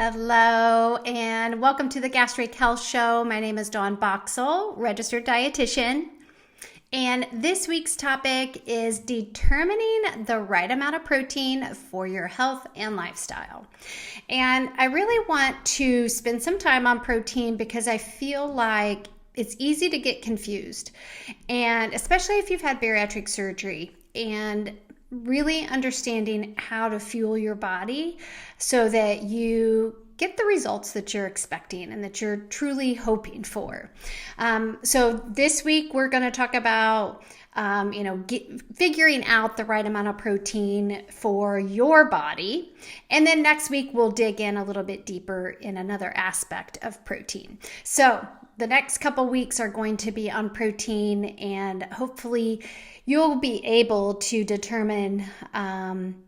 Hello, and welcome to the Gastric Health Show. My name is Dawn Boxell, registered dietitian. And this week's topic is determining the right amount of protein for your health and lifestyle. And I really want to spend some time on protein because I feel like it's easy to get confused. And especially if you've had bariatric surgery and really understanding how to fuel your body so that you get the results that you're expecting and that you're truly hoping for. So this week we're going to talk about figuring out the right amount of protein for your body. And then next week we'll dig in a little bit deeper in another aspect of protein. So the next couple weeks are going to be on protein, and hopefully you'll be able to determine,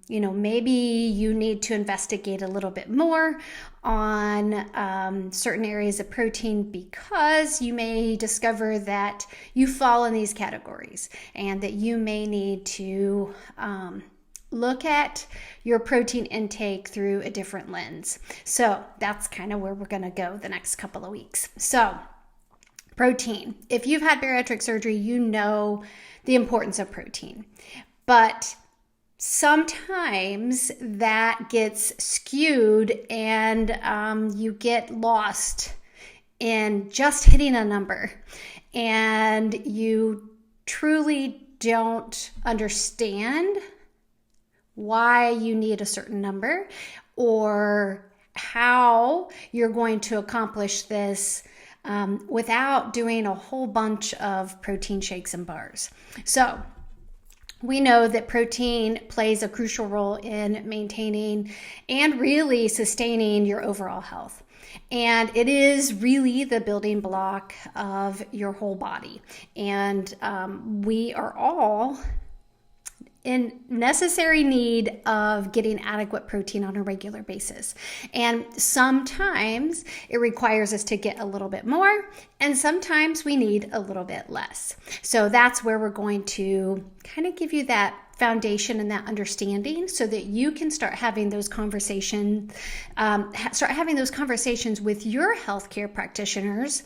maybe you need to investigate a little bit more on certain areas of protein because you may discover that you fall in these categories and that you may need to look at your protein intake through a different lens. So that's kind of where we're going to go the next couple of weeks. So protein. If you've had bariatric surgery, you know the importance of protein. But sometimes that gets skewed and you get lost in just hitting a number. And you truly don't understand why you need a certain number or how you're going to accomplish this without doing a whole bunch of protein shakes and bars. So we know that protein plays a crucial role in maintaining and really sustaining your overall health. And it is really the building block of your whole body. And we are all in necessary need of getting adequate protein on a regular basis. And sometimes it requires us to get a little bit more, and sometimes we need a little bit less. So that's where we're going to kind of give you that foundation and that understanding so that you can start having those conversations, with your healthcare practitioners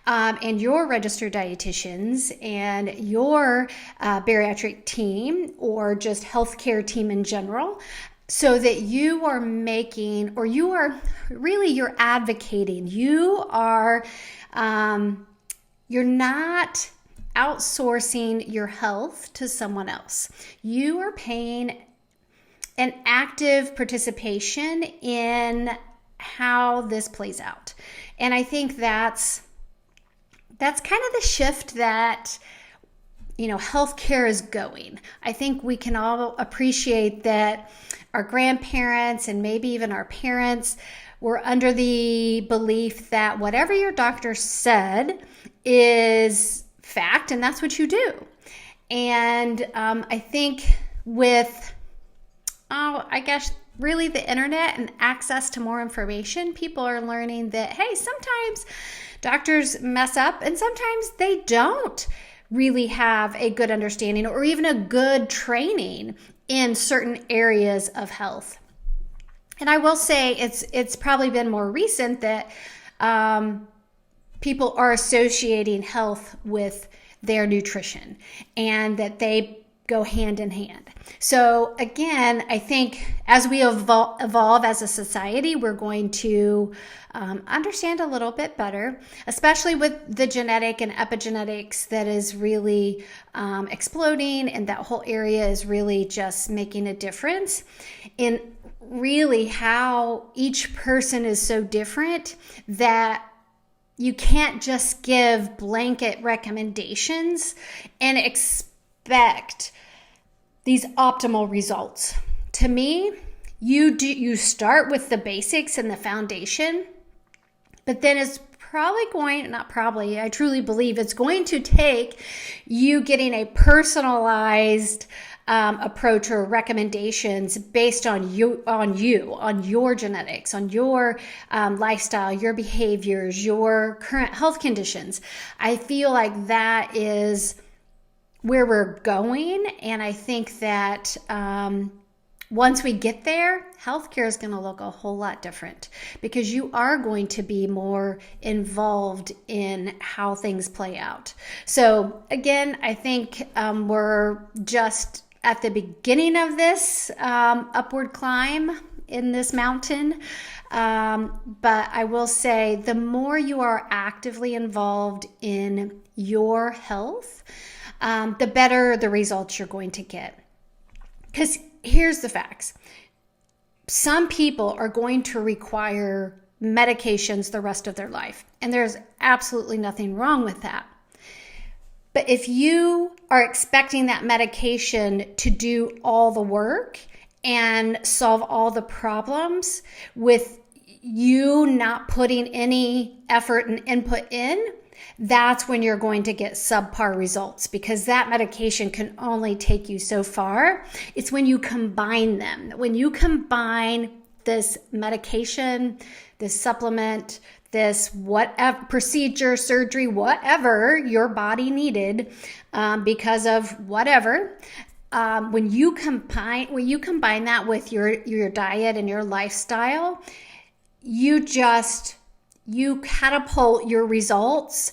and your registered dietitians and your bariatric team or just healthcare team in general, so that you are making, or you're advocating, you're not outsourcing your health to someone else. You are paying an active participation in how this plays out. And I think that's kind of the shift that healthcare is going. I think we can all appreciate that our grandparents and maybe even our parents were under the belief that whatever your doctor said is fact, and that's what you do. And I think with, really the internet and access to more information, people are learning that, hey, sometimes doctors mess up and sometimes they don't really have a good understanding or even a good training in certain areas of health. And I will say it's probably been more recent that people are associating health with their nutrition and that they go hand in hand. So again, I think as we evolve as a society, we're going to understand a little bit better, especially with the genetic and epigenetics that is really exploding, and that whole area is really just making a difference in really how each person is so different that you can't just give blanket recommendations and expect these optimal results. To me, you start with the basics and the foundation, but then it's I truly believe it's going to take you getting a personalized approach or recommendations based on your genetics, on your lifestyle, your behaviors, your current health conditions. I feel like that is where we're going, and I think that Once we get there, healthcare is going to look a whole lot different because you are going to be more involved in how things play out. So again, I think we're just at the beginning of this upward climb in this mountain. But I will say the more you are actively involved in your health, the better the results you're going to get. Because here's the facts. Some people are going to require medications the rest of their life, and there's absolutely nothing wrong with that. But if you are expecting that medication to do all the work and solve all the problems with you not putting any effort and input in, that's when you're going to get subpar results, because that medication can only take you so far. It's when you combine them. When you combine this medication, this supplement, this whatever procedure, surgery, whatever your body needed because of whatever, when you combine that with your diet and your lifestyle, you catapult your results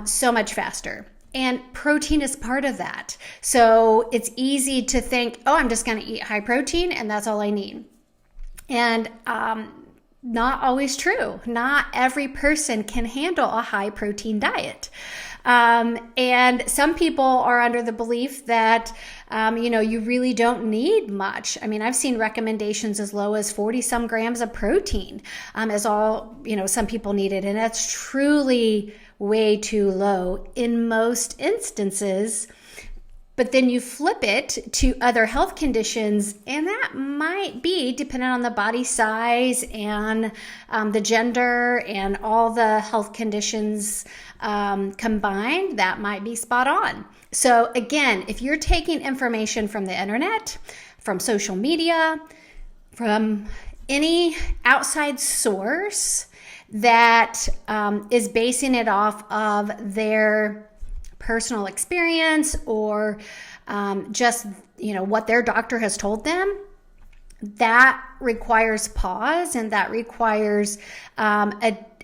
so much faster. And protein is part of that. So it's easy to think, oh, I'm just going to eat high protein and that's all I need. And not always true. Not every person can handle a high protein diet. And some people are under the belief that, you really don't need much. I mean, I've seen recommendations as low as 40 some grams of protein, as all, some people need it. And that's truly way too low in most instances. But then you flip it to other health conditions, and that might be, depending on the body size and the gender and all the health conditions combined, that might be spot on. So again, if you're taking information from the internet, from social media, from any outside source that is basing it off of their personal experience or just what their doctor has told them, that requires pause, and that requires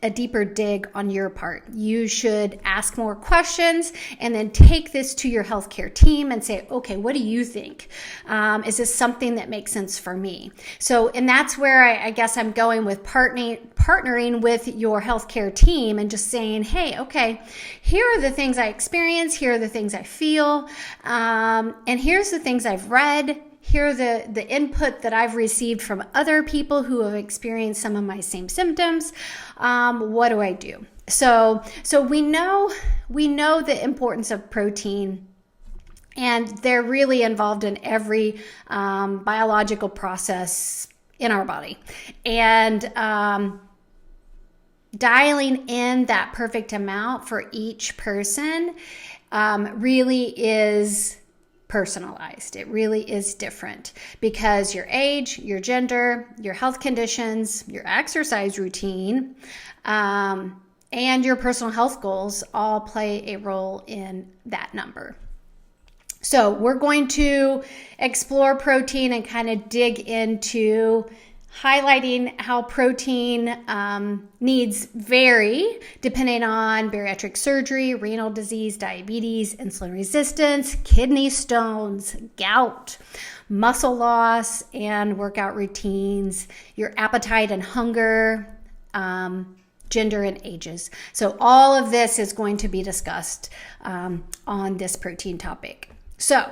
a deeper dig on your part. You should ask more questions and then take this to your healthcare team and say, okay, what do you think? Is this something that makes sense for me? So, and that's where I guess I'm going with partnering with your healthcare team and just saying, hey, okay, here are the things I experience, here are the things I feel, and here's the things I've read. Here are the input that I've received from other people who have experienced some of my same symptoms. What do I do? So we know the importance of protein, and they're really involved in every biological process in our body. And dialing in that perfect amount for each person really is personalized. It really is different because your age, your gender, your health conditions, your exercise routine, and your personal health goals all play a role in that number. So we're going to explore protein and kind of dig into highlighting how protein needs vary depending on bariatric surgery, renal disease, diabetes, insulin resistance, kidney stones, gout, muscle loss, and workout routines, your appetite and hunger, gender and ages. So all of this is going to be discussed on this protein topic. So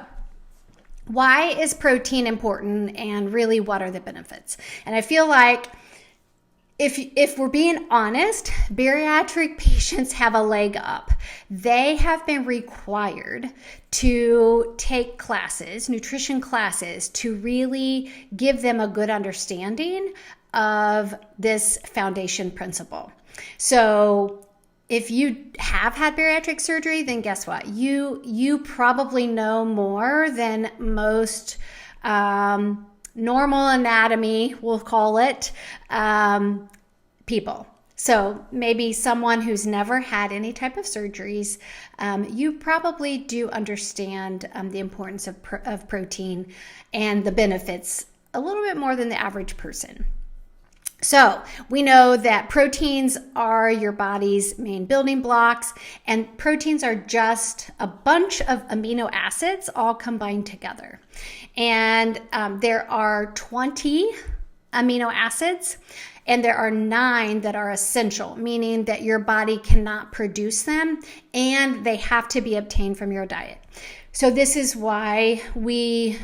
why is protein important, and really what are the benefits? And I feel like if we're being honest, bariatric patients have a leg up. They have been required to take classes, nutrition classes, to really give them a good understanding of this foundation principle. So if you have had bariatric surgery, then guess what? You probably know more than most normal anatomy, we'll call it, people. So maybe someone who's never had any type of surgeries, you probably do understand the importance of protein and the benefits a little bit more than the average person. So we know that proteins are your body's main building blocks, and proteins are just a bunch of amino acids all combined together. And there are 20 amino acids, and there are 9 that are essential, meaning that your body cannot produce them and they have to be obtained from your diet. So this is why we,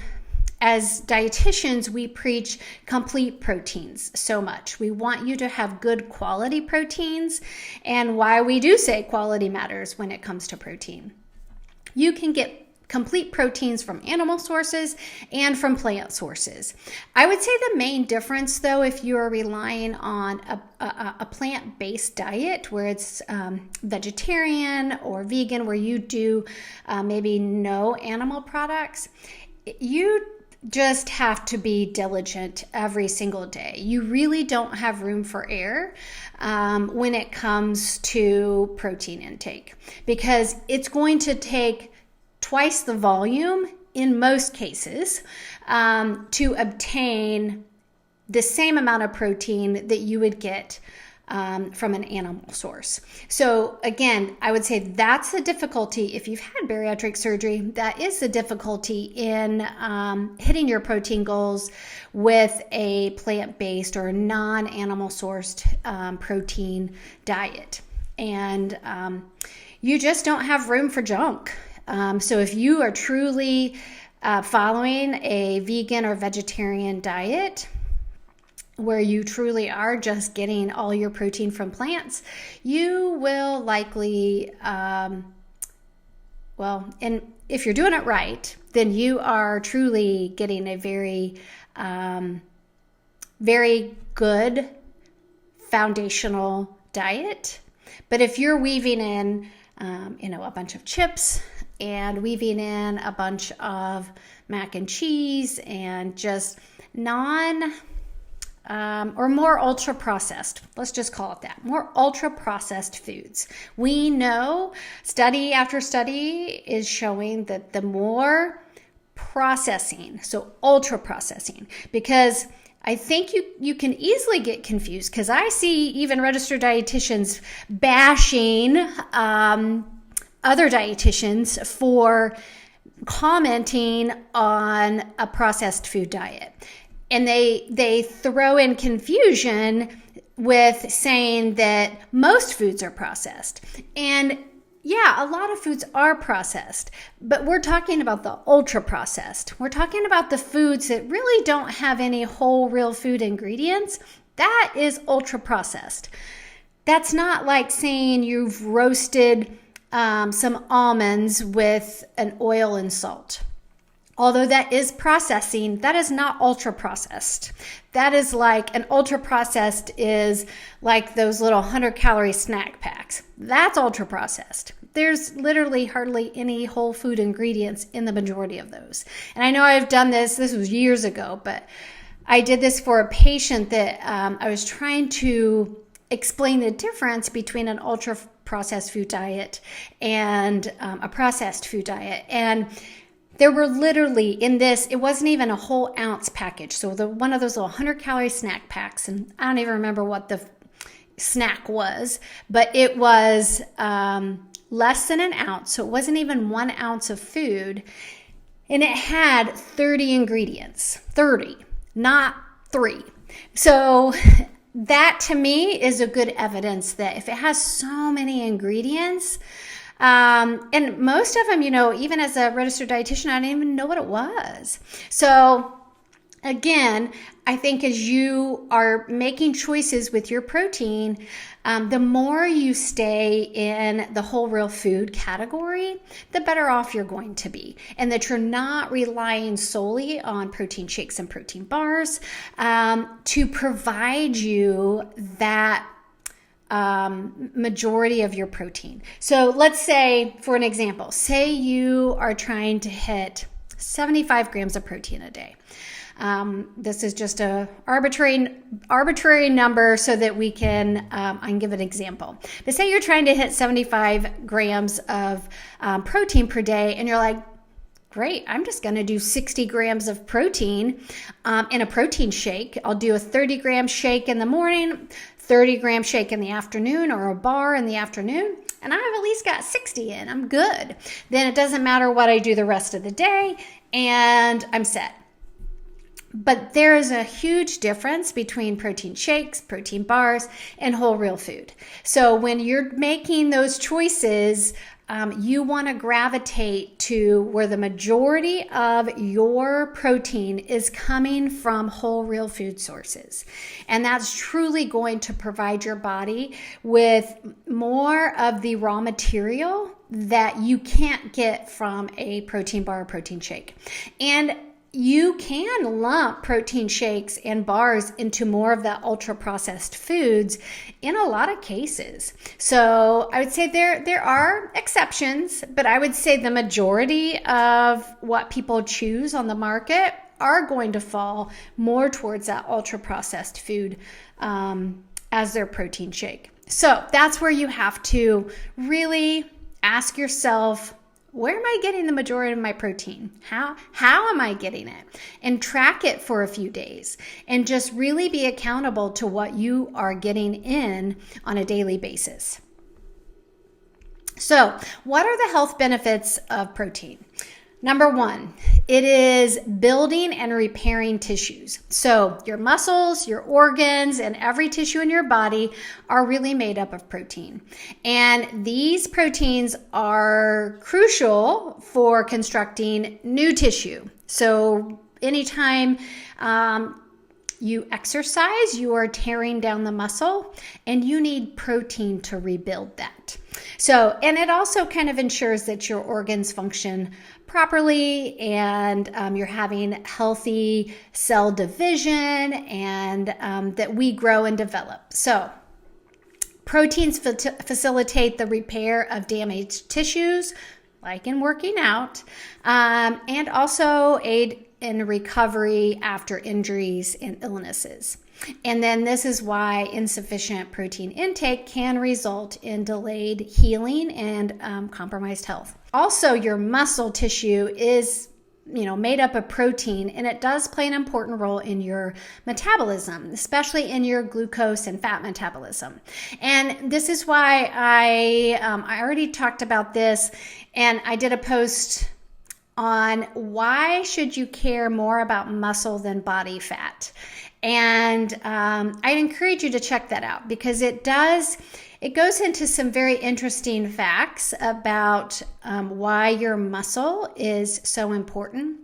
as dietitians, we preach complete proteins so much. We want you to have good quality proteins, and why we do say quality matters when it comes to protein. You can get complete proteins from animal sources and from plant sources. I would say the main difference, though, if you are relying on a plant-based diet where it's vegetarian or vegan, where you do maybe no animal products, you just have to be diligent every single day. You really don't have room for error when it comes to protein intake, because it's going to take twice the volume in most cases to obtain the same amount of protein that you would get from an animal source. So again, I would say that's the difficulty. If you've had bariatric surgery, that is the difficulty in hitting your protein goals with a plant-based or non-animal sourced protein diet. And you just don't have room for junk. So if you are truly following a vegan or vegetarian diet, where you truly are just getting all your protein from plants, you will likely, and if you're doing it right, then you are truly getting a very, very good foundational diet. But if you're weaving in, a bunch of chips and weaving in a bunch of mac and cheese and just or more ultra processed, let's just call it that, more ultra processed foods. We know study after study is showing that the more processing, so ultra processing, because I think you can easily get confused, because I see even registered dietitians bashing other dietitians for commenting on a processed food diet. And they throw in confusion with saying that most foods are processed. And yeah, a lot of foods are processed, but we're talking about the ultra processed. We're talking about the foods that really don't have any whole real food ingredients. That is ultra processed. That's not like saying you've roasted some almonds with an oil and salt. Although that is processing, that is not ultra processed. That is like an ultra processed is like those little 100-calorie snack packs. That's ultra processed. There's literally hardly any whole food ingredients in the majority of those. And I know I've done this was years ago, but I did this for a patient that I was trying to explain the difference between an ultra processed food diet and a processed food diet. And there were literally in this, it wasn't even a whole ounce package. So one of those little 100-calorie snack packs, and I don't even remember what the snack was, but it was less than an ounce. So it wasn't even 1 ounce of food. And it had 30 ingredients, 30, not 3. So that to me is a good evidence that if it has so many ingredients, and most of them, even as a registered dietitian, I didn't even know what it was. So again, I think as you are making choices with your protein, the more you stay in the whole real food category, the better off you're going to be. And that you're not relying solely on protein shakes and protein bars to provide you that majority of your protein. So let's say, for an example, say you are trying to hit 75 grams of protein a day. This is just a arbitrary number so that we can, I can give an example. But say you're trying to hit 75 grams of protein per day, and you're like, great, I'm just going to do 60 grams of protein in a protein shake. I'll do a 30-gram shake in the morning, 30-gram shake in the afternoon, or a bar in the afternoon, and I've at least got 60 in. I'm good. Then it doesn't matter what I do the rest of the day, and I'm set. But there is a huge difference between protein shakes, protein bars, and whole real food. So when you're making those choices, you want to gravitate to where the majority of your protein is coming from whole real food sources. And that's truly going to provide your body with more of the raw material that you can't get from a protein bar or protein shake. And you can lump protein shakes and bars into more of the ultra processed foods in a lot of cases. So I would say there are exceptions, but I would say the majority of what people choose on the market are going to fall more towards that ultra processed food as their protein shake. So that's where you have to really ask yourself, where am I getting the majority of my protein? How am I getting it? And track it for a few days and just really be accountable to what you are getting in on a daily basis. So, what are the health benefits of protein? Number one, it is building and repairing tissues. So your muscles, your organs, and every tissue in your body are really made up of protein. And these proteins are crucial for constructing new tissue. So anytime you exercise, you are tearing down the muscle, and you need protein to rebuild that. So, and it also kind of ensures that your organs function properly, and you're having healthy cell division, and that we grow and develop. So proteins facilitate the repair of damaged tissues, like in working out, and also aid in recovery after injuries and illnesses. And then this is why insufficient protein intake can result in delayed healing and compromised health. Also, your muscle tissue is made up of protein, and it does play an important role in your metabolism, especially in your glucose and fat metabolism. And this is why I already talked about this, and I did a post on why should you care more about muscle than body fat. And I encourage you to check that out, because it goes into some very interesting facts about why your muscle is so important,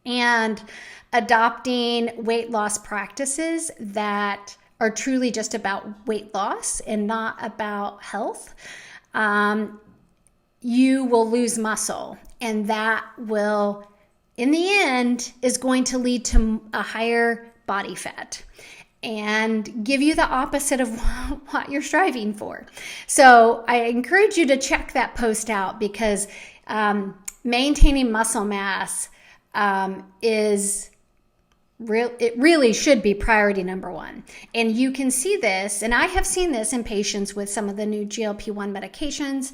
and adopting weight loss practices that are truly just about weight loss and not about health. You will lose muscle, and that will, in the end, is going to lead to a higher body fat and give you the opposite of what you're striving for. So I encourage you to check that post out, because maintaining muscle mass it really should be priority number one. And you can see this, and I have seen this in patients with some of the new GLP-1 medications.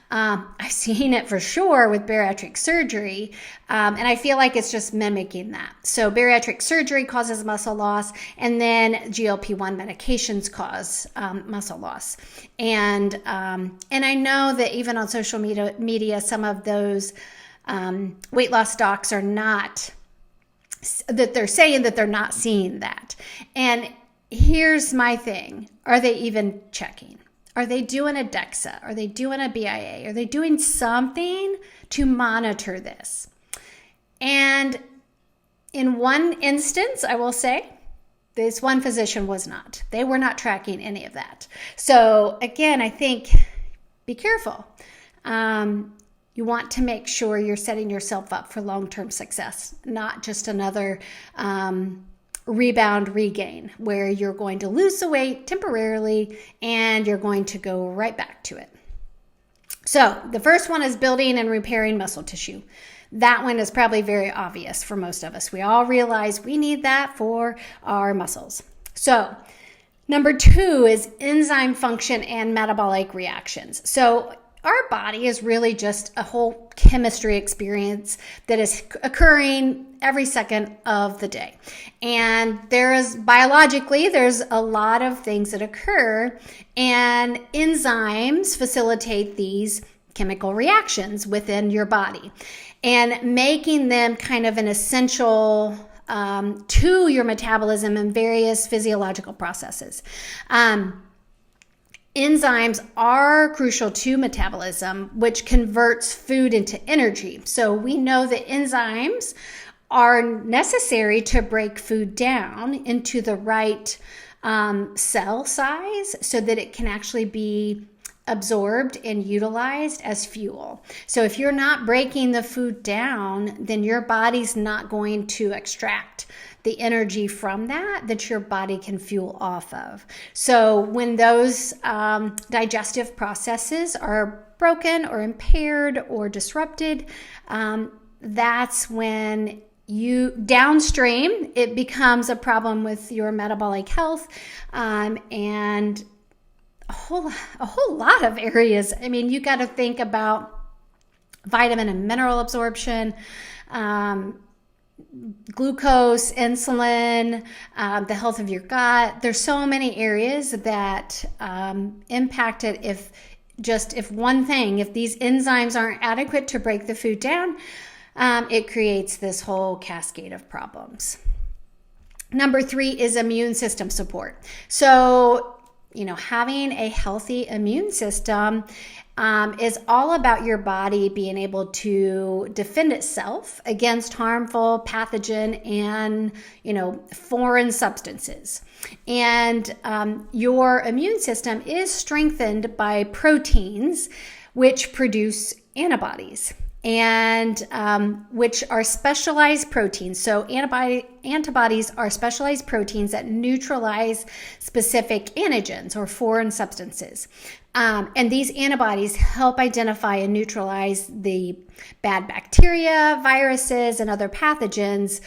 I've seen it for sure with bariatric surgery, and I feel like it's just mimicking that. So bariatric surgery causes muscle loss, and then GLP-1 medications cause muscle loss. And I know that even on social media, some of those weight loss docs are not, that they're saying that they're not seeing that. And here's my thing. Are they even checking? Are they doing a DEXA? Are they doing a BIA? Are they doing something to monitor this? And in one instance, I will say, this one physician was not. They were not tracking any of that. So again, I think be careful. You want to make sure you're setting yourself up for long-term success, not just another rebound regain where you're going to lose the weight temporarily and you're going to go right back to it. So the first one is building and repairing muscle tissue. That one is probably very obvious for most of us. We all realize we need that for our muscles. So number 2 is enzyme function and metabolic reactions. So our body is really just a whole chemistry experience that is occurring every second of the day. And there's a lot of things that occur, and enzymes facilitate these chemical reactions within your body and making them kind of an essential to your metabolism and various physiological processes. Enzymes are crucial to metabolism, which converts food into energy. So we know that enzymes are necessary to break food down into the right cell size so that it can actually be absorbed and utilized as fuel. So if you're not breaking the food down, then your body's not going to extract the energy from that your body can fuel off of. So when those digestive processes are broken or impaired or disrupted, that's when downstream, it becomes a problem with your metabolic health, and a whole lot of areas. I mean, you got to think about vitamin and mineral absorption, glucose, insulin, the health of your gut. There's so many areas that impact it if these enzymes aren't adequate to break the food down, it creates this whole cascade of problems. Number 3 is immune system support. So, having a healthy immune system is all about your body being able to defend itself against harmful pathogen and, foreign substances. And your immune system is strengthened by proteins, which produce antibodies, and which are specialized proteins. So antibodies are specialized proteins that neutralize specific antigens or foreign substances. And these antibodies help identify and neutralize the bad bacteria, viruses, and other pathogens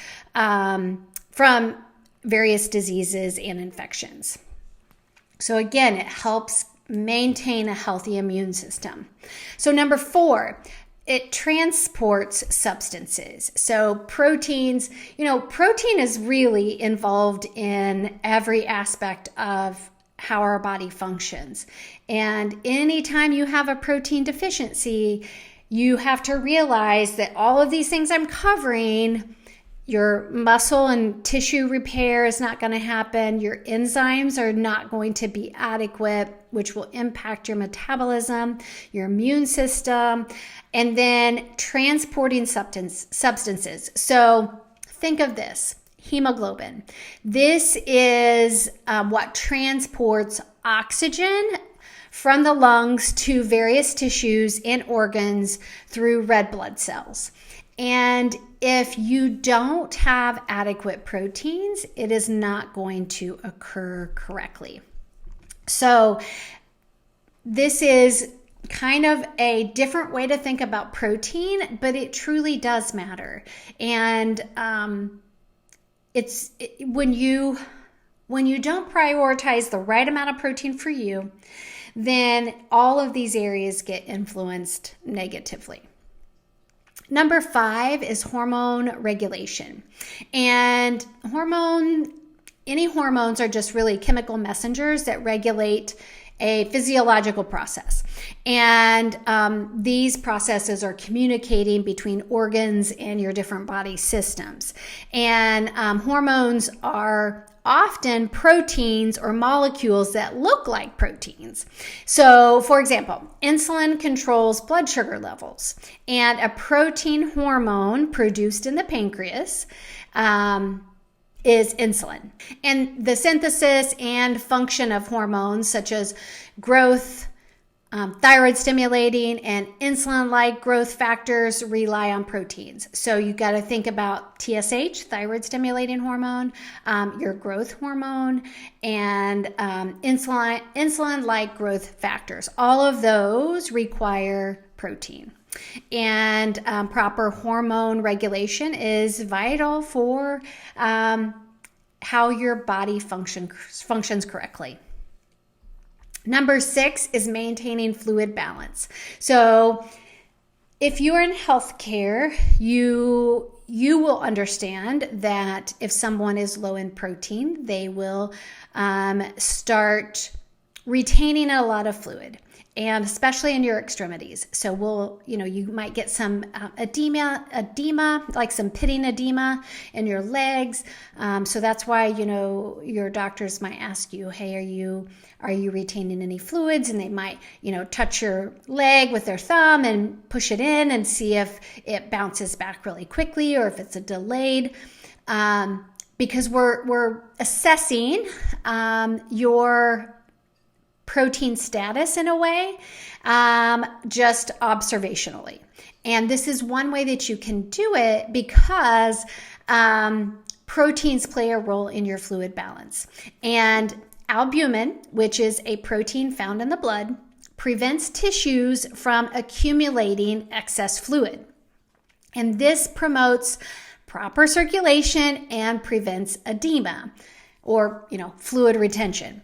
from various diseases and infections. So again, it helps maintain a healthy immune system. So number 4, it transports substances. So proteins, protein is really involved in every aspect of how our body functions. And anytime you have a protein deficiency, you have to realize that all of these things I'm covering, your muscle and tissue repair is not going to happen. Your enzymes are not going to be adequate, which will impact your metabolism, your immune system, and then transporting substances. So think of this. Hemoglobin. This is what transports oxygen from the lungs to various tissues and organs through red blood cells. And if you don't have adequate proteins, it is not going to occur correctly. So this is kind of a different way to think about protein, but it truly does matter. And when you don't prioritize the right amount of protein for you, then all of these areas get influenced negatively. Number 5 is hormone regulation. And any hormones are just really chemical messengers that regulate a physiological process. And these processes are communicating between organs and your different body systems. And hormones are often proteins or molecules that look like proteins. So, for example, insulin controls blood sugar levels, and a protein hormone produced in the pancreas is insulin. And the synthesis and function of hormones such as growth, thyroid stimulating, and insulin-like growth factors rely on proteins. So you got to think about TSH, thyroid stimulating hormone, your growth hormone, and insulin-like growth factors. All of those require protein. And proper hormone regulation is vital for how your body functions correctly. Number 6 is maintaining fluid balance. So if you're in healthcare, you will understand that if someone is low in protein, they will start retaining a lot of fluid, and especially in your extremities. So you might get some edema, like some pitting edema in your legs. So that's why, your doctors might ask you, hey, are you retaining any fluids? And they might, touch your leg with their thumb and push it in and see if it bounces back really quickly or if it's a delayed, because we're assessing your protein status in a way, just observationally. And this is one way that you can do it because proteins play a role in your fluid balance. And albumin, which is a protein found in the blood, prevents tissues from accumulating excess fluid. And this promotes proper circulation and prevents edema, or fluid retention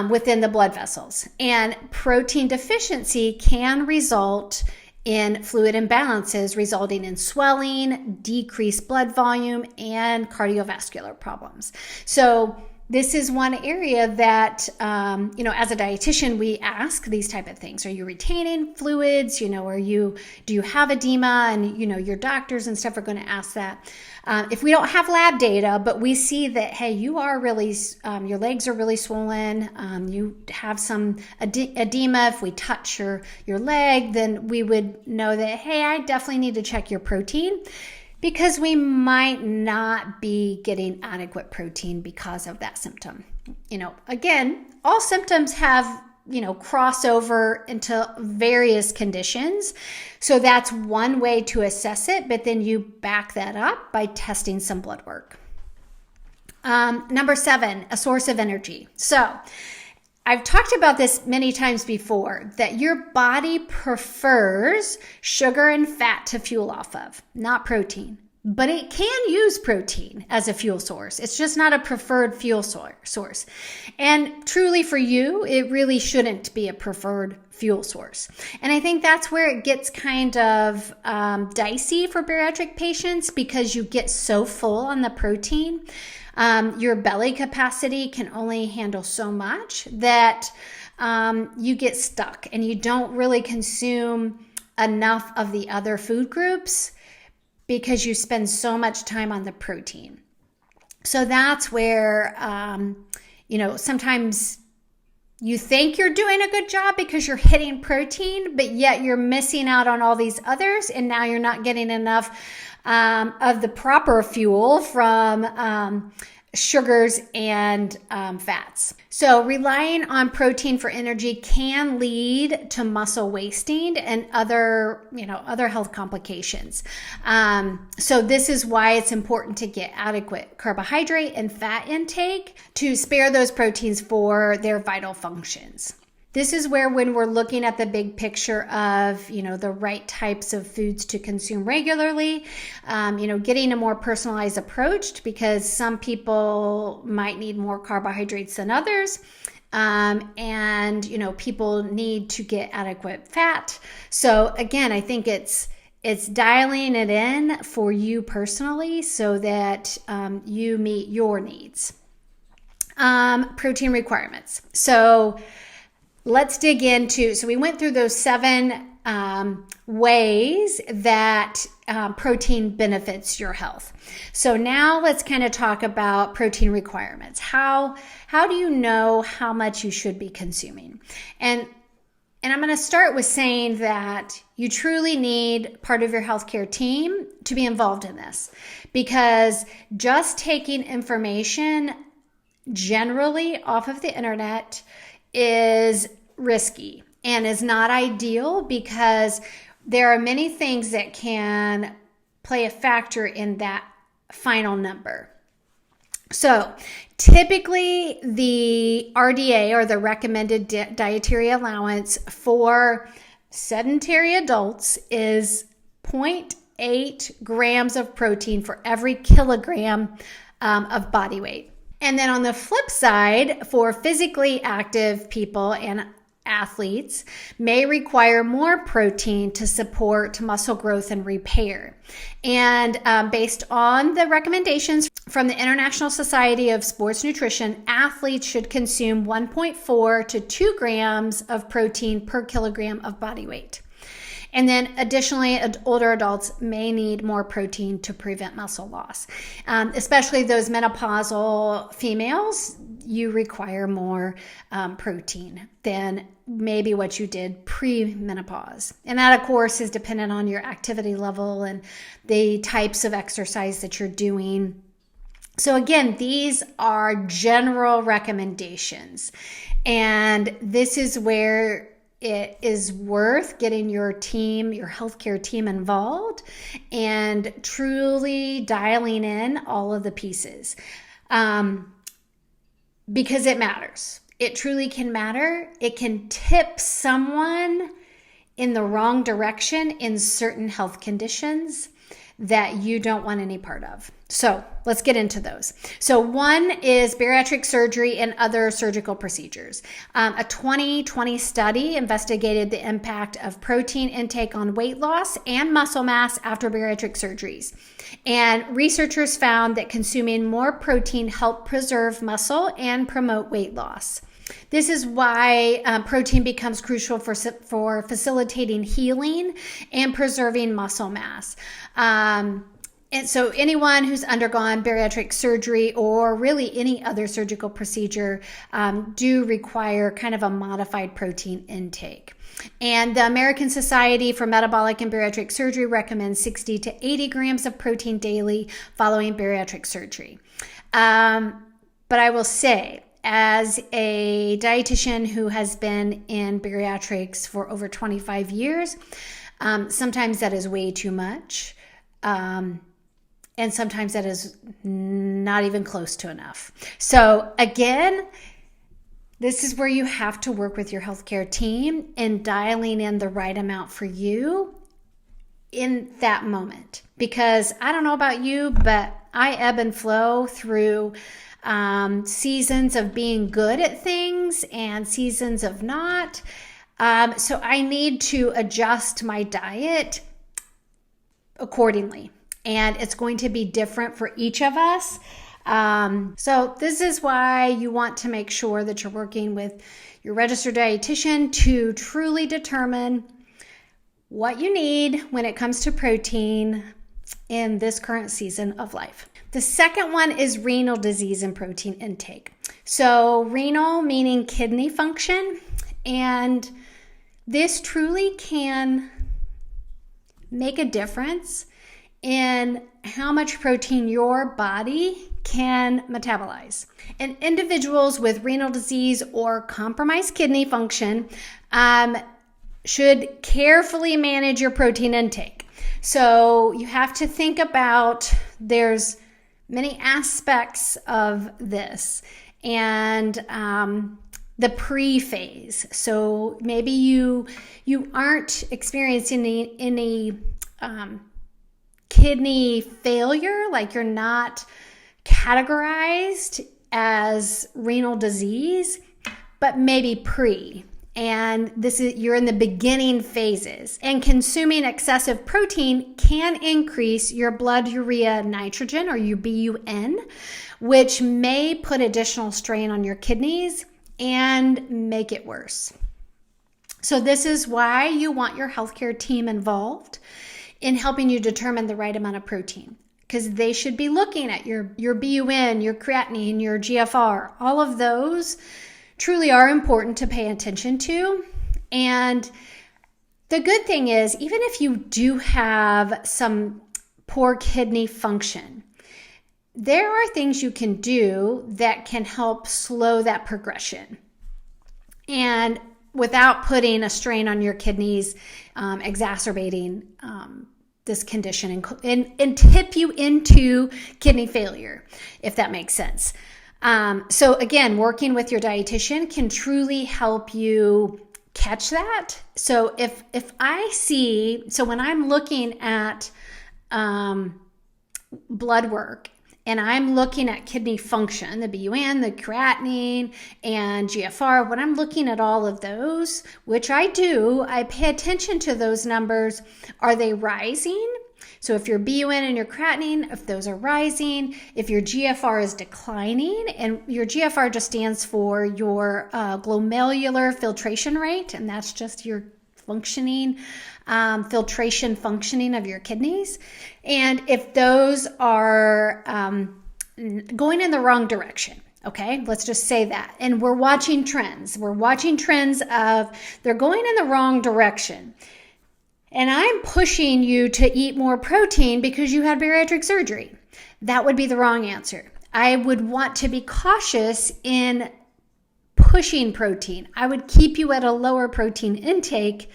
within the blood vessels. And protein deficiency can result in fluid imbalances, resulting in swelling, decreased blood volume, and cardiovascular problems. So this is one area that, as a dietitian, we ask these type of things. Are you retaining fluids? Do you have edema? And, your doctors and stuff are going to ask that. If we don't have lab data, but we see that, hey, you are really, your legs are really swollen, you have some edema, if we touch your leg, then we would know that, hey, I definitely need to check your protein, because we might not be getting adequate protein because of that symptom. Again, all symptoms have, crossover into various conditions. So that's one way to assess it, but then you back that up by testing some blood work. Number 7, a source of energy. So I've talked about this many times before, that your body prefers sugar and fat to fuel off of, not protein. But it can use protein as a fuel source. It's just not a preferred fuel source. And truly for you, it really shouldn't be a preferred fuel source. And I think that's where it gets kind of dicey for bariatric patients, because you get so full on the protein. Your belly capacity can only handle so much that you get stuck and you don't really consume enough of the other food groups, because you spend so much time on the protein. So that's where, sometimes you think you're doing a good job because you're hitting protein, but yet you're missing out on all these others. And now you're not getting enough of the proper fuel from sugars and fats. So relying on protein for energy can lead to muscle wasting and other health complications. So this is why it's important to get adequate carbohydrate and fat intake to spare those proteins for their vital functions. This is where, when we're looking at the big picture of, the right types of foods to consume regularly, getting a more personalized approach, because some people might need more carbohydrates than others. And people need to get adequate fat. So again, I think it's dialing it in for you personally so that you meet your needs. Protein requirements. So let's dig into, so we went through those 7 ways that protein benefits your health. So now let's kind of talk about protein requirements. How do you know how much you should be consuming? And I'm going to start with saying that you truly need part of your healthcare team to be involved in this, because just taking information generally off of the internet is risky and is not ideal, because there are many things that can play a factor in that final number. So typically the RDA, or the recommended dietary allowance for sedentary adults is 0.8 grams of protein for every kilogram of body weight. And then on the flip side, for physically active people and athletes may require more protein to support muscle growth and repair. And based on the recommendations from the International Society of Sports Nutrition, athletes should consume 1.4 to 2 grams of protein per kilogram of body weight. And then additionally, older adults may need more protein to prevent muscle loss. Especially those menopausal females, you require more protein than maybe what you did pre-menopause. And that, of course, is dependent on your activity level and the types of exercise that you're doing. So again, these are general recommendations. And this is where it is worth getting your team, your healthcare team involved and truly dialing in all of the pieces because it matters. It truly can matter. It can tip someone in the wrong direction in certain health conditions that you don't want any part of. So let's get into those. So one is bariatric surgery and other surgical procedures. A 2020 study investigated the impact of protein intake on weight loss and muscle mass after bariatric surgeries. And researchers found that consuming more protein helped preserve muscle and promote weight loss. This is why protein becomes crucial for facilitating healing and preserving muscle mass. And so anyone who's undergone bariatric surgery or really any other surgical procedure do require kind of a modified protein intake. And the American Society for Metabolic and Bariatric Surgery recommends 60 to 80 grams of protein daily following bariatric surgery. But I will say, as a dietitian who has been in bariatrics for over 25 years, sometimes that is way too much. And sometimes that is not even close to enough. So again, this is where you have to work with your healthcare team in dialing in the right amount for you in that moment. Because I don't know about you, but I ebb and flow through seasons of being good at things and seasons of not. So I need to adjust my diet accordingly. And it's going to be different for each of us. So this is why you want to make sure that you're working with your registered dietitian to truly determine what you need when it comes to protein in this current season of life. The second one is renal disease and protein intake. So renal meaning kidney function, and this truly can make a difference in how much protein your body can metabolize. And individuals with renal disease or compromised kidney function should carefully manage your protein intake. So you have to think about, there's many aspects of this, and the pre-phase. So maybe you aren't experiencing any kidney failure, like you're not categorized as renal disease, but maybe pre. And you're in the beginning phases. And consuming excessive protein can increase your blood urea nitrogen, or your BUN, which may put additional strain on your kidneys and make it worse. So this is why you want your healthcare team involved in helping you determine the right amount of protein, because they should be looking at your BUN, your creatinine, your GFR. All of those truly are important to pay attention to. And the good thing is, even if you do have some poor kidney function, there are things you can do that can help slow that progression, and without putting a strain on your kidneys, exacerbating this condition and tip you into kidney failure, if that makes sense. So again, working with your dietitian can truly help you catch that. So if I see, so when I'm looking at blood work and I'm looking at kidney function, the BUN, the creatinine, and GFR, when I'm looking at all of those, which I do, I pay attention to those numbers. Are they rising? So if your BUN and your creatinine, if those are rising, if your GFR is declining, and your GFR just stands for your glomerular filtration rate, and that's just your functioning, filtration functioning of your kidneys. And if those are going in the wrong direction, okay, let's just say that. And we're watching trends. We're watching trends of they're going in the wrong direction. And I'm pushing you to eat more protein because you had bariatric surgery. That would be the wrong answer. I would want to be cautious in pushing protein. I would keep you at a lower protein intake,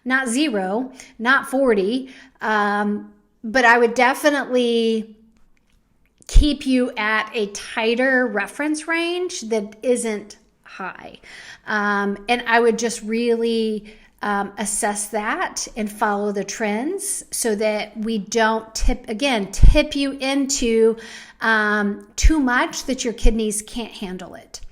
not 0, not 40, but I would definitely keep you at a tighter reference range that isn't high. And I would just really assess that and follow the trends so that we don't tip you into too much that your kidneys can't handle it.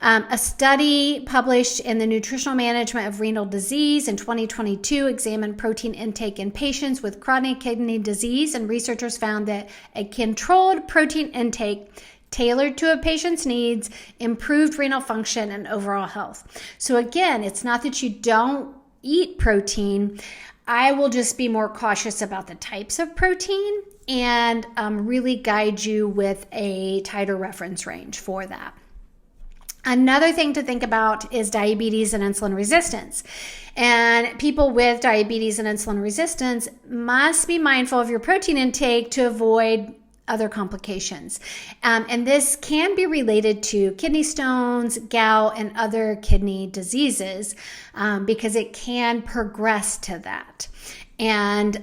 A study published in the Nutritional Management of Renal Disease in 2022 examined protein intake in patients with chronic kidney disease, and researchers found that a controlled protein intake tailored to a patient's needs improved renal function and overall health. So again, it's not that you don't eat protein. I will just be more cautious about the types of protein and really guide you with a tighter reference range for that. Another thing to think about is diabetes and insulin resistance. And people with diabetes and insulin resistance must be mindful of your protein intake to avoid other complications. And this can be related to kidney stones, gout, and other kidney diseases because it can progress to that. And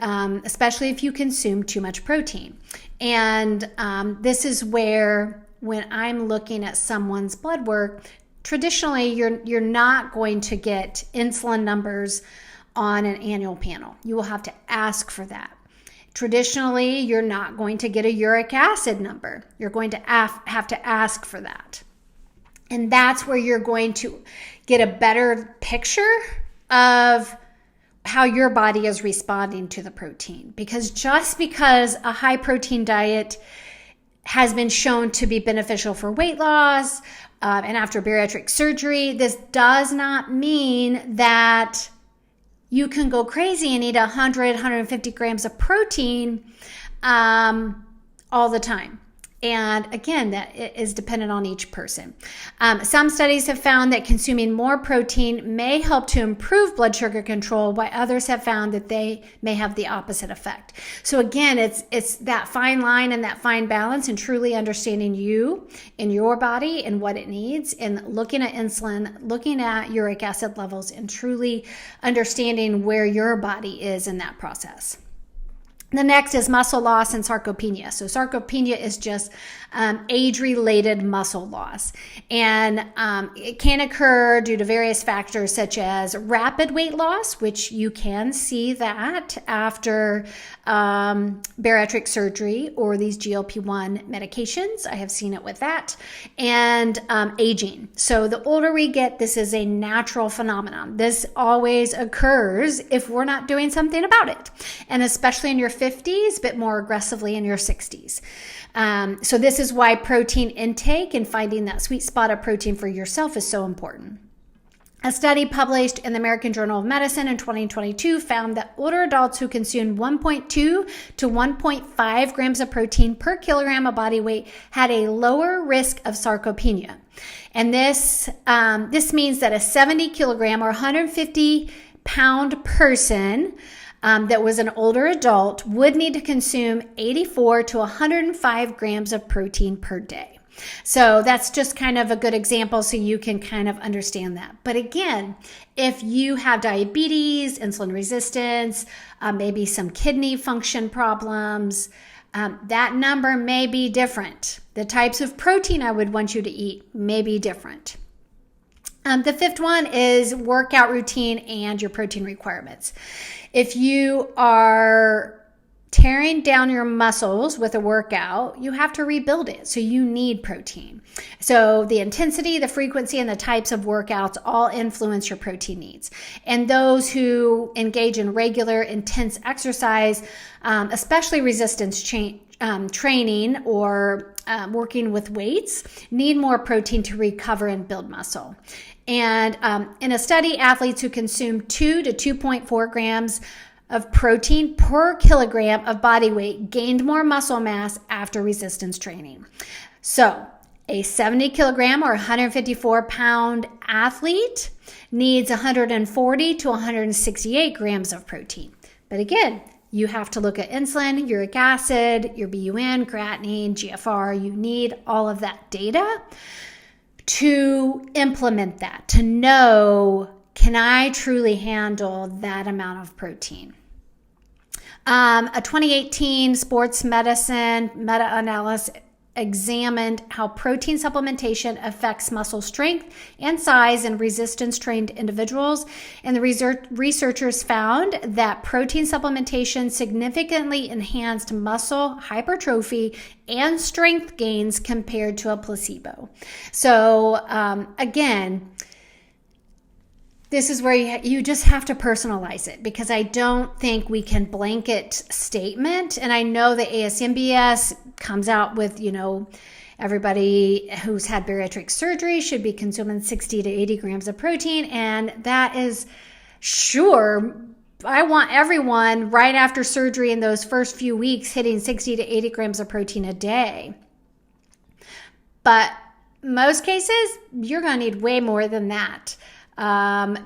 especially if you consume too much protein. And this is where, when I'm looking at someone's blood work, traditionally you're not going to get insulin numbers on an annual panel. You will have to ask for that. Traditionally, you're not going to get a uric acid number. You're going to have to ask for that. And that's where you're going to get a better picture of how your body is responding to the protein. Because just because a high protein diet has been shown to be beneficial for weight loss and after bariatric surgery, this does not mean that you can go crazy and eat 100, 150 grams of protein all the time. And again, that is dependent on each person. Some studies have found that consuming more protein may help to improve blood sugar control, while others have found that they may have the opposite effect. So again, it's that fine line and that fine balance, and truly understanding you and your body and what it needs, and looking at insulin, looking at uric acid levels, and truly understanding where your body is in that process. The next is muscle loss and sarcopenia. So sarcopenia is just age-related muscle loss. And it can occur due to various factors such as rapid weight loss, which you can see that after bariatric surgery or these GLP-1 medications. I have seen it with that. And aging. So the older we get, this is a natural phenomenon. This always occurs if we're not doing something about it. And especially in your 50s, but more aggressively in your 60s. So this is why protein intake and finding that sweet spot of protein for yourself is so important. A study published in the American Journal of Medicine in 2022 found that older adults who consumed 1.2 to 1.5 grams of protein per kilogram of body weight had a lower risk of sarcopenia. And this means that a 70 kilogram or 150 pound person that was an older adult would need to consume 84 to 105 grams of protein per day. So that's just kind of a good example so you can kind of understand that. But again, if you have diabetes, insulin resistance, maybe some kidney function problems, that number may be different. The types of protein I would want you to eat may be different. The fifth one is workout routine and your protein requirements. If you are tearing down your muscles with a workout, you have to rebuild it. So you need protein. So the intensity, the frequency, and the types of workouts all influence your protein needs. And those who engage in regular, intense exercise, especially resistance training or working with weights, need more protein to recover and build muscle. And in a study, athletes who consume 2 to 2.4 grams of protein per kilogram of body weight gained more muscle mass after resistance training. So a 70 kilogram or 154 pound athlete needs 140 to 168 grams of protein. But again, you have to look at insulin, uric acid, your BUN, creatinine, GFR. You need all of that data to implement that, to know, can I truly handle that amount of protein? A 2018 sports medicine meta-analysis examined how protein supplementation affects muscle strength and size in resistance-trained individuals. And the researchers found that protein supplementation significantly enhanced muscle hypertrophy and strength gains compared to a placebo. So again, this is where you just have to personalize it, because I don't think we can blanket statement. And I know the ASMBS comes out with, everybody who's had bariatric surgery should be consuming 60 to 80 grams of protein. And that is sure. I want everyone right after surgery in those first few weeks hitting 60 to 80 grams of protein a day. But most cases, you're going to need way more than that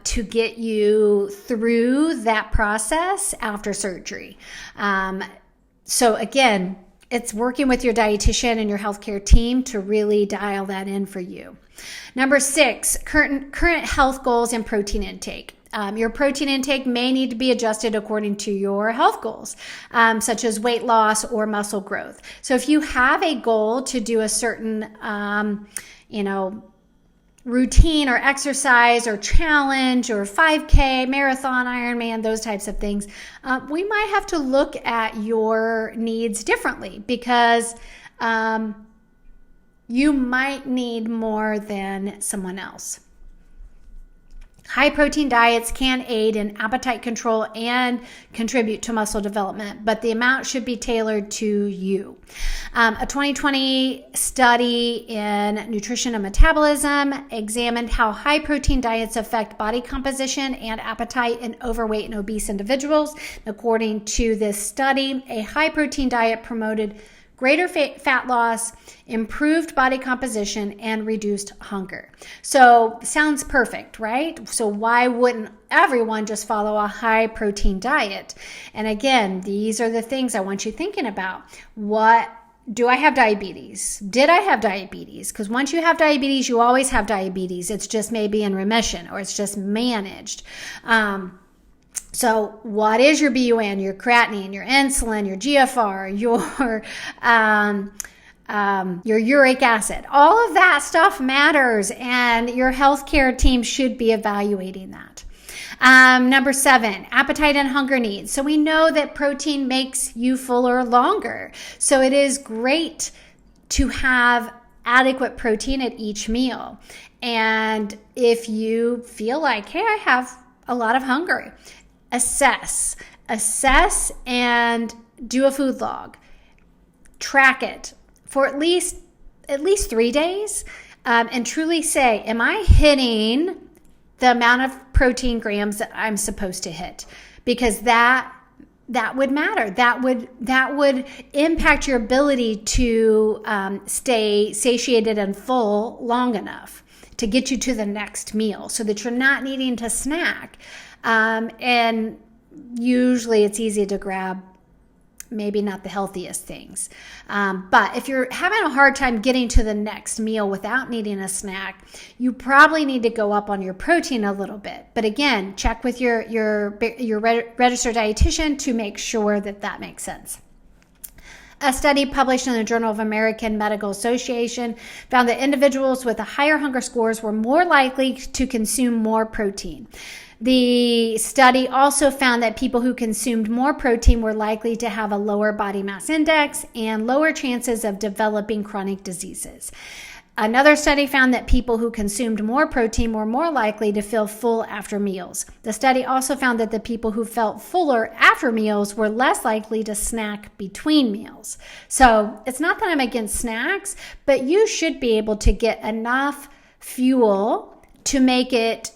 to get you through that process after surgery. So again, it's working with your dietitian and your healthcare team to really dial that in for you. Number 6, current health goals and protein intake. Your protein intake may need to be adjusted according to your health goals, such as weight loss or muscle growth. So if you have a goal to do a certain, routine or exercise or challenge or 5K, marathon, Ironman, those types of things, we might have to look at your needs differently, because you might need more than someone else. High protein diets can aid in appetite control and contribute to muscle development, but the amount should be tailored to you. A 2020 study in nutrition and metabolism examined how high protein diets affect body composition and appetite in overweight and obese individuals. According to this study, a high protein diet promoted greater fat loss, improved body composition, and reduced hunger. So sounds perfect, right? So why wouldn't everyone just follow a high protein diet? And again, these are the things I want you thinking about. Do I have diabetes? Did I have diabetes? Because once you have diabetes, you always have diabetes. It's just maybe in remission, or it's just managed. So what is your BUN, your creatinine, your insulin, your GFR, your uric acid? All of that stuff matters, and your healthcare team should be evaluating that. Number 7, appetite and hunger needs. So we know that protein makes you fuller longer. So it is great to have adequate protein at each meal. And if you feel like, hey, I have a lot of hunger, assess and do a food log. Track it for at least 3 days, and truly say, am I hitting the amount of protein grams that I'm supposed to hit? Because that would matter. That would impact your ability to stay satiated and full long enough to get you to the next meal, so that you're not needing to snack. And usually it's easy to grab maybe not the healthiest things. But if you're having a hard time getting to the next meal without needing a snack, you probably need to go up on your protein a little bit. But again, check with your registered dietitian to make sure that makes sense. A study published in the Journal of American Medical Association found that individuals with a higher hunger scores were more likely to consume more protein. The study also found that people who consumed more protein were likely to have a lower body mass index and lower chances of developing chronic diseases. Another study found that people who consumed more protein were more likely to feel full after meals. The study also found that the people who felt fuller after meals were less likely to snack between meals. So it's not that I'm against snacks, but you should be able to get enough fuel to make it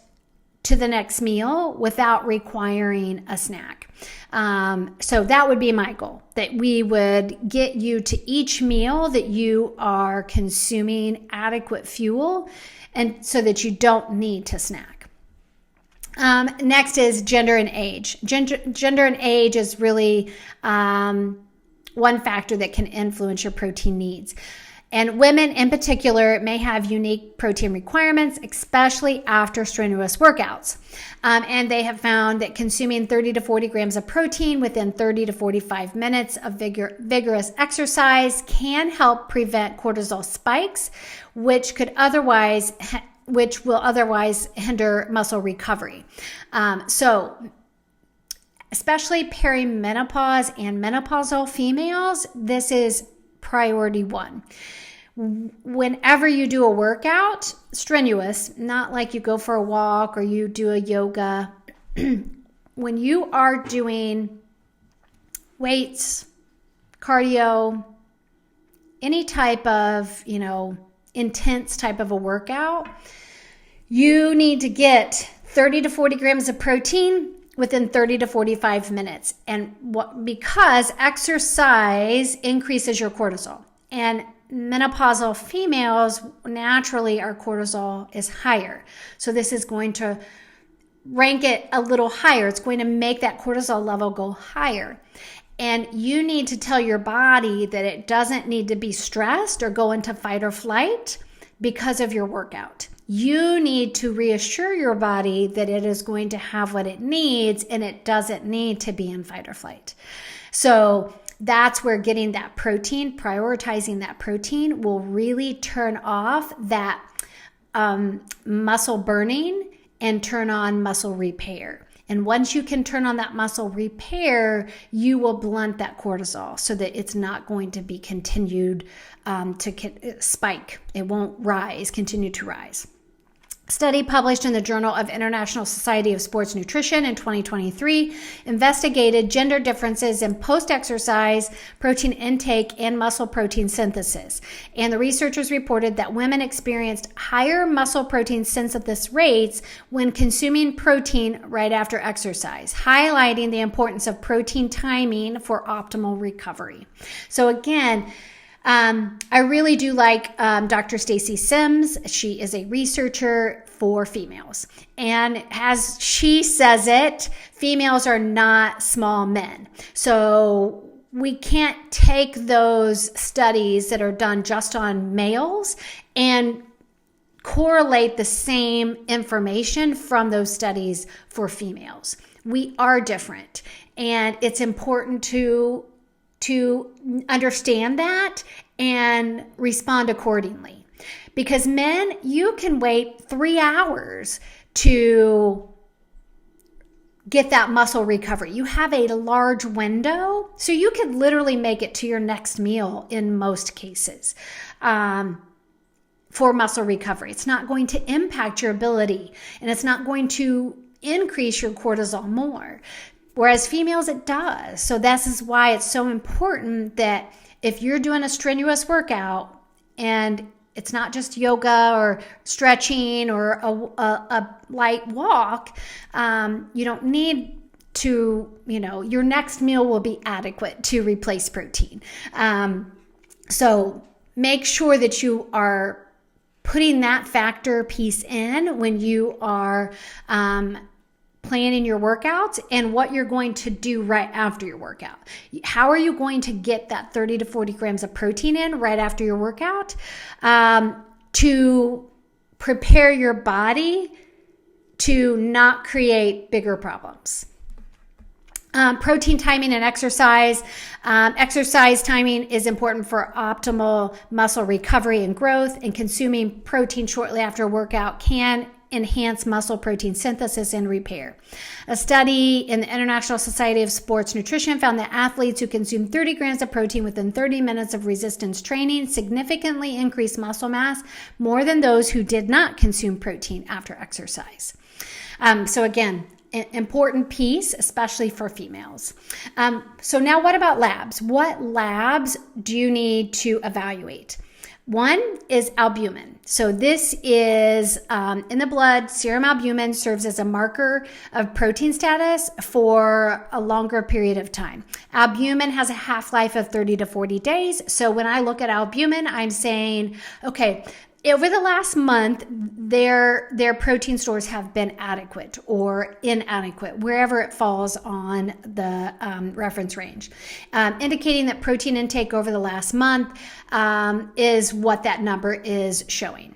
to the next meal without requiring a snack. So that would be my goal, that we would get you to each meal that you are consuming adequate fuel, and so that you don't need to snack. Next is gender and age. Gender and age is really one factor that can influence your protein needs. And women in particular may have unique protein requirements, especially after strenuous workouts. And they have found that consuming 30 to 40 grams of protein within 30 to 45 minutes of vigorous exercise can help prevent cortisol spikes, which will otherwise hinder muscle recovery. So especially perimenopause and menopausal females, this is priority one. Whenever you do a workout, strenuous, not like you go for a walk or you do a yoga, when you are doing weights, cardio, any type of, intense type of a workout, you need to get 30 to 40 grams of protein within 30 to 45 minutes. And because exercise increases your cortisol, and menopausal females, naturally our cortisol is higher. So this is going to rank it a little higher. It's going to make that cortisol level go higher. And you need to tell your body that it doesn't need to be stressed or go into fight or flight because of your workout. You need to reassure your body that it is going to have what it needs and it doesn't need to be in fight or flight. So that's where getting that protein, prioritizing that protein, will really turn off that muscle burning and turn on muscle repair. And once you can turn on that muscle repair, you will blunt that cortisol so that it's not going to be continued to spike. It won't continue to rise. Study published in the Journal of International Society of Sports Nutrition in 2023 investigated gender differences in post-exercise protein intake and muscle protein synthesis. And the researchers reported that women experienced higher muscle protein synthesis rates when consuming protein right after exercise, highlighting the importance of protein timing for optimal recovery. So again, I really do like Dr. Stacy Sims. She is a researcher for females. And as she says it, females are not small men. So we can't take those studies that are done just on males and correlate the same information from those studies for females. We are different. And it's important to understand that and respond accordingly. Because men, you can wait 3 hours to get that muscle recovery. You have a large window, so you could literally make it to your next meal in most cases for muscle recovery. It's not going to impact your ability, and it's not going to increase your cortisol more. Whereas females, it does. So this is why it's so important that if you're doing a strenuous workout and it's not just yoga or stretching or a light walk, you don't need to, your next meal will be adequate to replace protein. So make sure that you are putting that factor piece in when you are planning your workouts and what you're going to do right after your workout. How are you going to get that 30 to 40 grams of protein in right after your workout to prepare your body to not create bigger problems? Protein timing and exercise. Exercise timing is important for optimal muscle recovery and growth, and consuming protein shortly after a workout can enhance muscle protein synthesis and repair. A study in the International Society of Sports Nutrition found that athletes who consumed 30 grams of protein within 30 minutes of resistance training significantly increased muscle mass more than those who did not consume protein after exercise. So again, an important piece, especially for females. So now what about labs? What labs do you need to evaluate? One is albumin. So this is in the blood. Serum albumin serves as a marker of protein status for a longer period of time. Albumin has a half-life of 30 to 40 days. So when I look at albumin, I'm saying, okay, over the last month, their protein stores have been adequate or inadequate, wherever it falls on the reference range, indicating that protein intake over the last month is what that number is showing.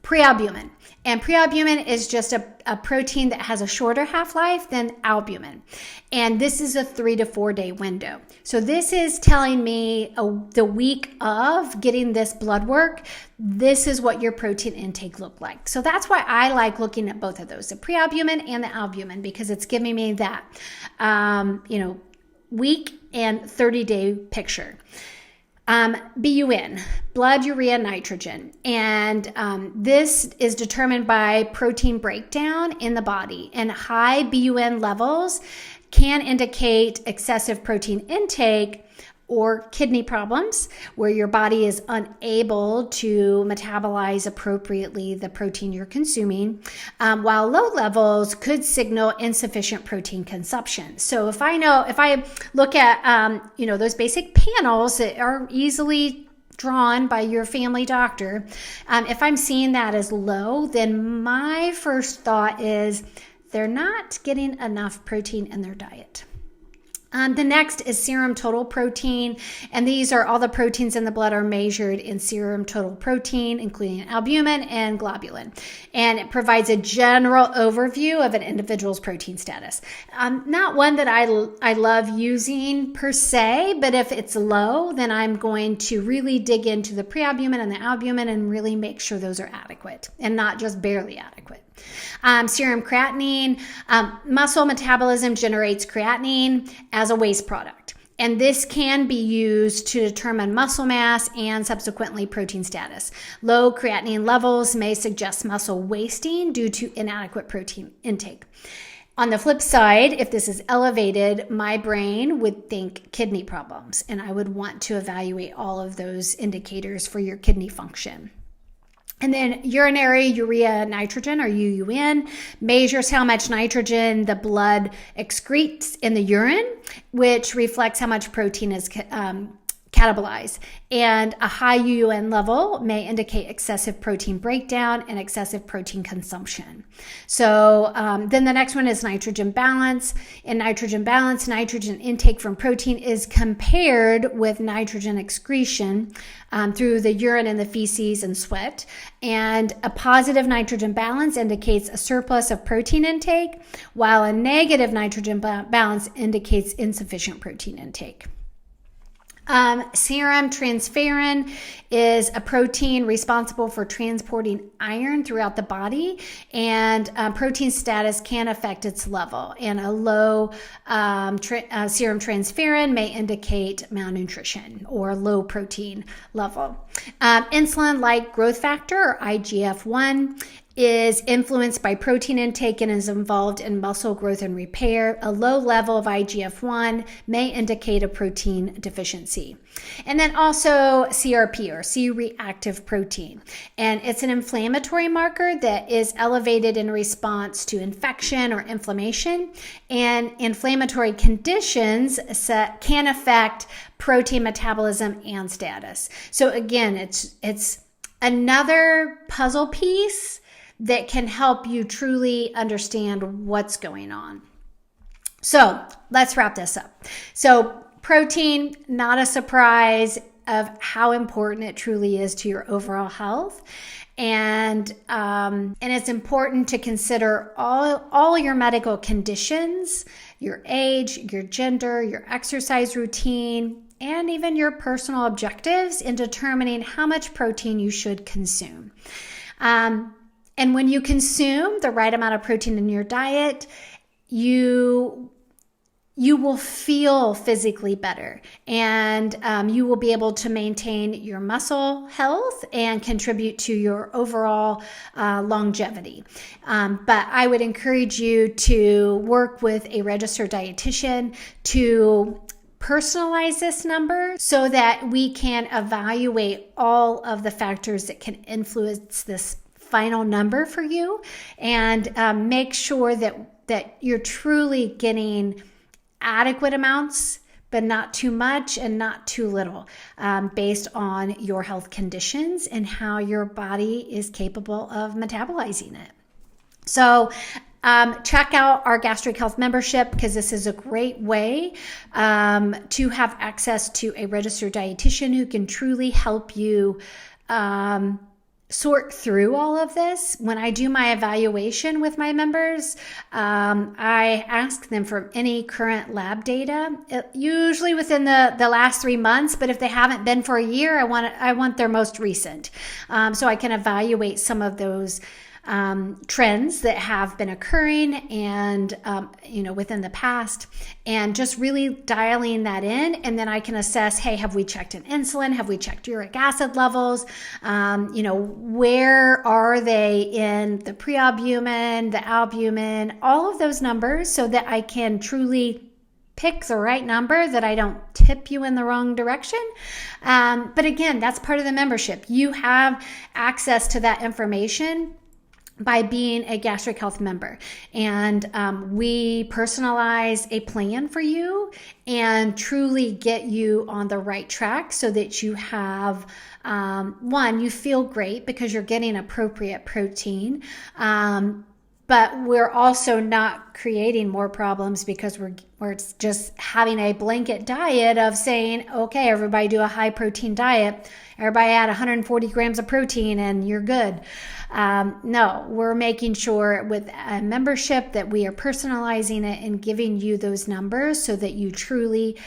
Prealbumin. And prealbumin is just a protein that has a shorter half-life than albumin. And this is a 3 to 4 day window. So this is telling me the week of getting this blood work, this is what your protein intake looked like. So that's why I like looking at both of those, the prealbumin and the albumin, because it's giving me that, week and 30-day picture. BUN, blood urea nitrogen, and this is determined by protein breakdown in the body, and high BUN levels can indicate excessive protein intake or kidney problems, where your body is unable to metabolize appropriately the protein you're consuming, while low levels could signal insufficient protein consumption. So if I look at those basic panels that are easily drawn by your family doctor, if I'm seeing that as low, then my first thought is they're not getting enough protein in their diet. The next is serum total protein, and these are all the proteins in the blood are measured in serum total protein, including albumin and globulin, and it provides a general overview of an individual's protein status. Not one that I love using per se, but if it's low, then I'm going to really dig into the prealbumin and the albumin and really make sure those are adequate and not just barely adequate. Serum creatinine, muscle metabolism generates creatinine as a waste product. And this can be used to determine muscle mass and subsequently protein status. Low creatinine levels may suggest muscle wasting due to inadequate protein intake. On the flip side, if this is elevated, my brain would think kidney problems, and I would want to evaluate all of those indicators for your kidney function. And then urinary urea nitrogen, or UUN, measures how much nitrogen the blood excretes in the urine, which reflects how much protein is catabolized. And a high UUN level may indicate excessive protein breakdown and excessive protein consumption. So then the next one is nitrogen balance. In nitrogen balance, nitrogen intake from protein is compared with nitrogen excretion through the urine and the feces and sweat. And a positive nitrogen balance indicates a surplus of protein intake, while a negative nitrogen balance indicates insufficient protein intake. Serum transferrin is a protein responsible for transporting iron throughout the body, and protein status can affect its level. And a low serum transferrin may indicate malnutrition or low protein level. Insulin-like growth factor, or IGF-1, is influenced by protein intake and is involved in muscle growth and repair. A low level of IGF-1 may indicate a protein deficiency. And then also CRP, or C-reactive protein. And it's an inflammatory marker that is elevated in response to infection or inflammation. And inflammatory conditions can affect protein metabolism and status. So again, it's another puzzle piece that can help you truly understand what's going on. So let's wrap this up. So protein, not a surprise of how important it truly is to your overall health. And it's important to consider all your medical conditions, your age, your gender, your exercise routine, and even your personal objectives in determining how much protein you should consume. And when you consume the right amount of protein in your diet, you will feel physically better, and you will be able to maintain your muscle health and contribute to your overall longevity. But I would encourage you to work with a registered dietitian to personalize this number so that we can evaluate all of the factors that can influence this final number for you, and make sure that you're truly getting adequate amounts, but not too much and not too little, based on your health conditions and how your body is capable of metabolizing it. So check out our Gastric Health membership, because this is a great way to have access to a registered dietitian who can truly help you sort through all of this. When I do my evaluation with my members, I ask them for any current lab data, usually within the last 3 months, but if they haven't been for a year, I want their most recent, so I can evaluate some of those trends that have been occurring and within the past, and just really dialing that in. And then I can assess, hey, have we checked an insulin? Have we checked uric acid levels? Where are they in the prealbumin, the albumin, all of those numbers, so that I can truly pick the right number, that I don't tip you in the wrong direction. But again, that's part of the membership. You have access to that information by being a Gastric Health member. And we personalize a plan for you and truly get you on the right track so that you have, one, you feel great because you're getting appropriate protein. But we're also not creating more problems because we're just having a blanket diet of saying, okay, everybody do a high protein diet. Everybody add 140 grams of protein and you're good. No, we're making sure with a membership that we are personalizing it and giving you those numbers so that you truly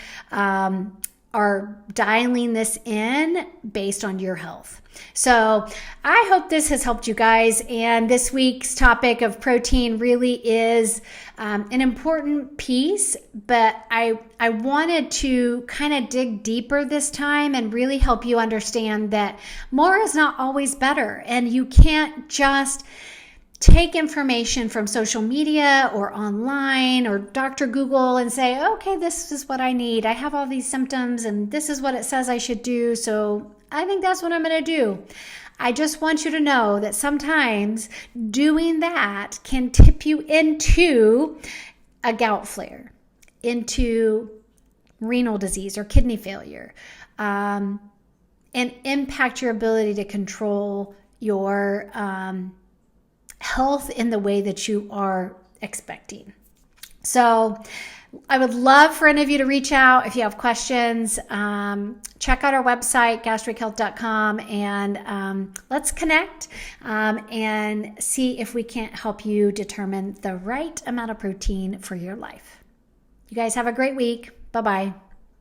are dialing this in based on your health. So I hope this has helped you guys. And this week's topic of protein really is an important piece, but I wanted to kind of dig deeper this time and really help you understand that more is not always better. And you can't just take information from social media or online or Dr. Google and say, okay, this is what I need. I have all these symptoms and this is what it says I should do. So I think that's what I'm going to do. I just want you to know that sometimes doing that can tip you into a gout flare, into renal disease or kidney failure, and impact your ability to control your health in the way that you are expecting. So I would love for any of you to reach out if you have questions. Check out our website, gastrichealth.com, and let's connect and see if we can't help you determine the right amount of protein for your life. You guys have a great week. Bye-bye.